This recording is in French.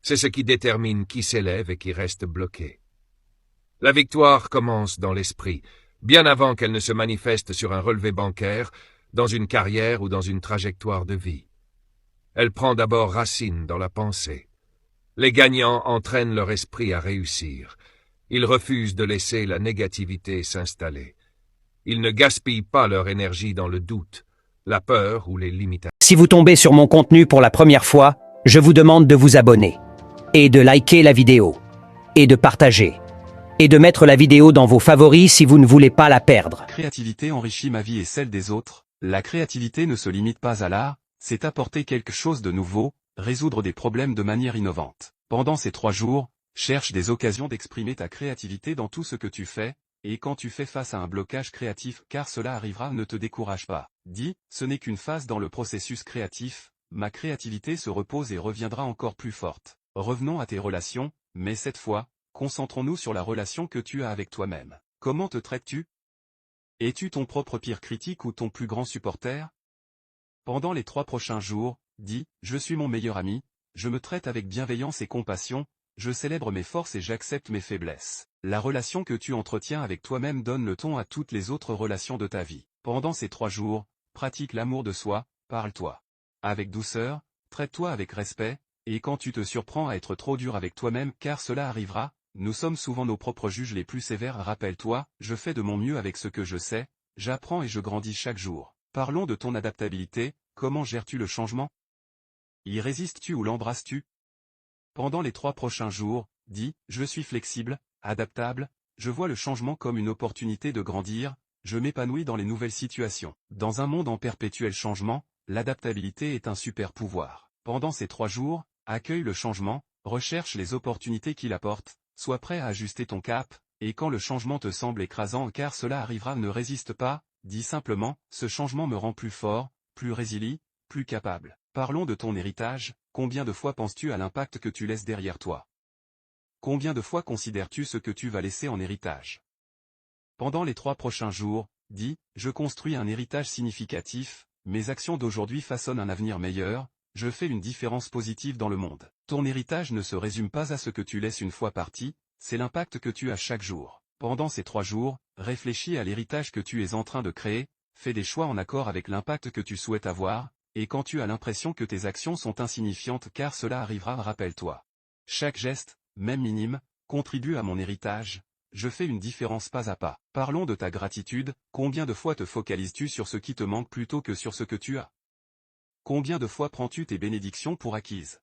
C'est ce qui détermine qui s'élève et qui reste bloqué. La victoire commence dans l'esprit, bien avant qu'elle ne se manifeste sur un relevé bancaire, dans une carrière ou dans une trajectoire de vie. Elle prend d'abord racine dans la pensée. Les gagnants entraînent leur esprit à réussir. Ils refusent de laisser la négativité s'installer. Ils ne gaspillent pas leur énergie dans le doute, la peur ou les limitations. Si vous tombez sur mon contenu pour la première fois, je vous demande de vous abonner, et de liker la vidéo, et de partager, et de mettre la vidéo dans vos favoris si vous ne voulez pas la perdre. Créativité enrichit ma vie et celle des autres. La créativité ne se limite pas à l'art, c'est apporter quelque chose de nouveau, résoudre des problèmes de manière innovante. Pendant ces 3 jours, cherche des occasions d'exprimer ta créativité dans tout ce que tu fais, et quand tu fais face à un blocage créatif, car cela arrivera, ne te décourage pas. Dis, ce n'est qu'une phase dans le processus créatif, ma créativité se repose et reviendra encore plus forte. Revenons à tes relations, mais cette fois, concentrons-nous sur la relation que tu as avec toi-même. Comment te traites-tu? Es-tu ton propre pire critique ou ton plus grand supporter? Pendant les 3 prochains jours, dis, je suis mon meilleur ami, je me traite avec bienveillance et compassion, je célèbre mes forces et j'accepte mes faiblesses. La relation que tu entretiens avec toi-même donne le ton à toutes les autres relations de ta vie. Pendant ces 3 jours, pratique l'amour de soi, parle-toi avec douceur, traite-toi avec respect, et quand tu te surprends à être trop dur avec toi-même, car cela arrivera, nous sommes souvent nos propres juges les plus sévères. Rappelle-toi, je fais de mon mieux avec ce que je sais, j'apprends et je grandis chaque jour. Parlons de ton adaptabilité, comment gères-tu le changement? Y résistes-tu ou l'embrasses-tu? Pendant les 3 prochains jours, dis, je suis flexible, adaptable, je vois le changement comme une opportunité de grandir, je m'épanouis dans les nouvelles situations. Dans un monde en perpétuel changement, l'adaptabilité est un super pouvoir. Pendant ces 3 jours, accueille le changement, recherche les opportunités qu'il apporte, sois prêt à ajuster ton cap, et quand le changement te semble écrasant car cela arrivera, ne résiste pas, dis simplement, ce changement me rend plus fort, plus résilient, plus capable. Parlons de ton héritage, combien de fois penses-tu à l'impact que tu laisses derrière toi? Combien de fois considères-tu ce que tu vas laisser en héritage? Pendant les 3 prochains jours, dis, je construis un héritage significatif, mes actions d'aujourd'hui façonnent un avenir meilleur, je fais une différence positive dans le monde. Ton héritage ne se résume pas à ce que tu laisses une fois parti, c'est l'impact que tu as chaque jour. Pendant ces 3 jours, réfléchis à l'héritage que tu es en train de créer, fais des choix en accord avec l'impact que tu souhaites avoir, et quand tu as l'impression que tes actions sont insignifiantes car cela arrivera, rappelle-toi. Chaque geste, même minime, contribue à mon héritage, je fais une différence pas à pas. Parlons de ta gratitude, combien de fois te focalises-tu sur ce qui te manque plutôt que sur ce que tu as? Combien de fois prends-tu tes bénédictions pour acquises?